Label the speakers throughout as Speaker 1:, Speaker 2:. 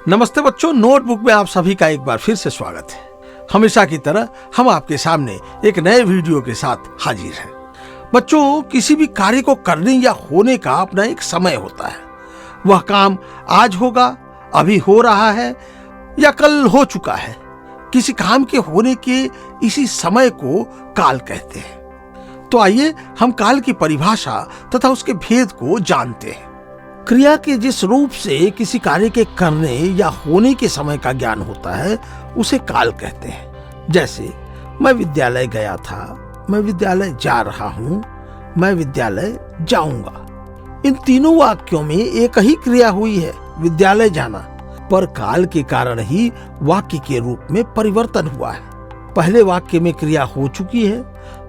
Speaker 1: नमस्ते बच्चों, नोटबुक में आप सभी का एक बार फिर से स्वागत है। हमेशा की तरह हम आपके सामने एक नए वीडियो के साथ हाजिर हैं। बच्चों, किसी भी कार्य को करने या होने का अपना एक समय होता है। वह काम आज होगा, अभी हो रहा है या कल हो चुका है। किसी काम के होने के इसी समय को काल कहते हैं। तो आइए हम काल की परिभाषा तथा उसके भेद को जानते हैं। क्रिया के जिस रूप से किसी कार्य के करने या होने के समय का ज्ञान होता है उसे काल कहते हैं। जैसे मैं विद्यालय गया था, मैं विद्यालय जा रहा हूं, मैं विद्यालय जाऊंगा। इन तीनों वाक्यों में एक ही क्रिया हुई है, विद्यालय जाना, पर काल के कारण ही वाक्य के रूप में परिवर्तन हुआ है। पहले वाक्य में क्रिया हो चुकी है,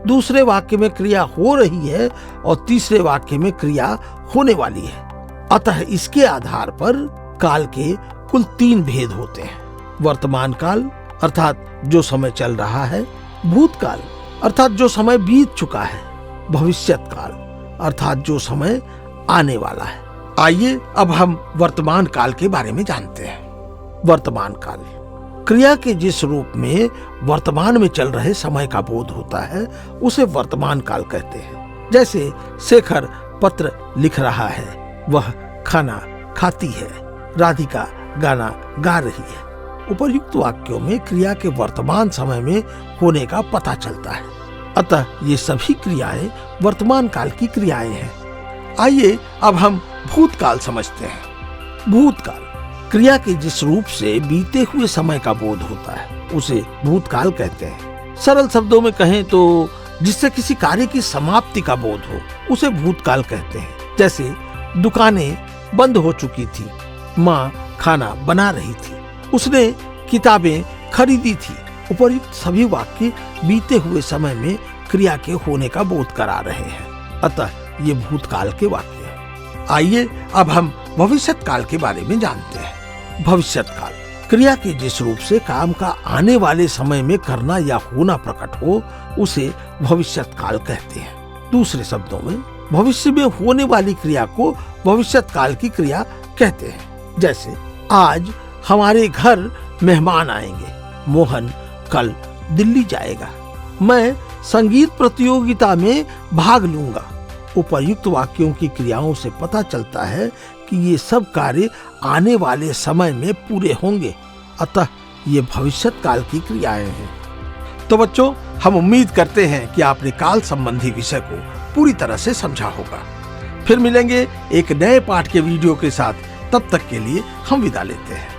Speaker 1: दूसरे वाक्य में क्रिया हो रही है और तीसरे वाक्य में क्रिया होने वाली है। अतः इसके आधार पर काल के कुल 3 भेद होते हैं। वर्तमान काल अर्थात जो समय चल रहा है, भूतकाल अर्थात जो समय बीत चुका है, भविष्यत काल अर्थात जो समय आने वाला है। आइए अब हम वर्तमान काल के बारे में जानते हैं। वर्तमान काल क्रिया के जिस रूप में वर्तमान में चल रहे समय का बोध होता है उसे वर्तमान काल कहते हैं। जैसे शेखर पत्र लिख रहा है, वह खाना खाती है, राधिका गाना गा रही है। उपर्युक्त वाक्यों में क्रिया के वर्तमान समय में होने का पता चलता है। अतः ये सभी क्रियाएं वर्तमान काल की क्रियाएं हैं। आइए अब हम भूतकाल समझते हैं। भूतकाल क्रिया के जिस रूप से बीते हुए समय का बोध होता है उसे भूतकाल कहते हैं। सरल शब्दों में कहें तो जिससे किसी कार्य की समाप्ति का बोध हो उसे भूतकाल कहते हैं। जैसे दुकानें बंद हो चुकी थी, माँ खाना बना रही थी, उसने किताबें खरीदी थी। उपर्युक्त सभी वाक्य बीते हुए समय में क्रिया के होने का बोध करा रहे हैं। अतः ये भूतकाल के वाक्य हैं। आइए अब हम भविष्यत काल के बारे में जानते हैं। भविष्यत काल क्रिया के जिस रूप से काम का आने वाले समय में करना या होना प्रकट हो उसे भविष्यत काल कहते हैं। दूसरे शब्दों में भविष्य में होने वाली क्रिया को भविष्यत काल की क्रिया कहते हैं। जैसे आज हमारे घर मेहमान आएंगे, मोहन कल दिल्ली जाएगा, मैं संगीत प्रतियोगिता में भाग लूंगा। उपर्युक्त वाक्यों की क्रियाओं से पता चलता है कि ये सब कार्य आने वाले समय में पूरे होंगे। अतः ये भविष्यत काल की क्रियाएं हैं। तो बच्चों, हम उम्मीद करते हैं कि आपने काल संबंधी विषय को पूरी तरह से समझा होगा। फिर मिलेंगे एक नए पाठ के वीडियो के साथ। तब तक के लिए हम विदा लेते हैं।